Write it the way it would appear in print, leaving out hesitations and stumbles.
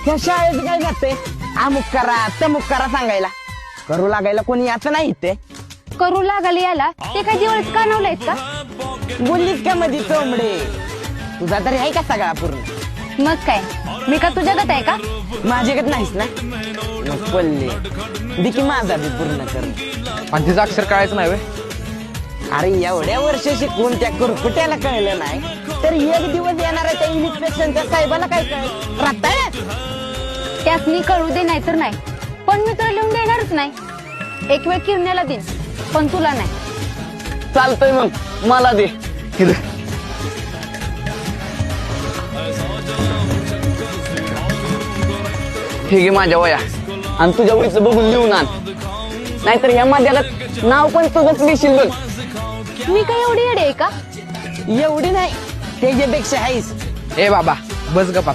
त्या शाळेत काय जाते अमुक करा तमुक करा सांगायला करू लागायला कोणी याचं नाही ते करू लागायला याला ते काय दिवस कानवलंयत का? बोललीस का मध्ये चोंबडे तुझा तरी आहे का सगळा पूर्ण मग काय मी का तुझ्या गत आहे का? माझ्याकडे नाहीस ना मग बोलली देखी माझा बी पूर्ण कर आणि तिचं अक्षर कळायचं नाही वे. अरे एवढ्या वर्ष शिकवून त्या कुरकुट्याला कळलं नाही तर एक दिवस येणाऱ्या त्या इन्स्पेक्शनच्या साहेबाला काय कळलं राहताय त्यासनी कळू दे नाही तर नाही पण मी तुला लिहून देणारच नाही एक वेळ किरण्याला देईन पण तुला नाही. चालतंय मग मला दे ठीक आहे माझ्या वया आणि तुझ्या वयचं बघून लिहून आण नाहीतर ह्या माझ्याला नाव पण तुझंच लिहिशील बघ. मी काय एवढी येडी आहे का? एवढी नाही त्याच्यापेक्षा आहेस ए बाबा बस गप्पा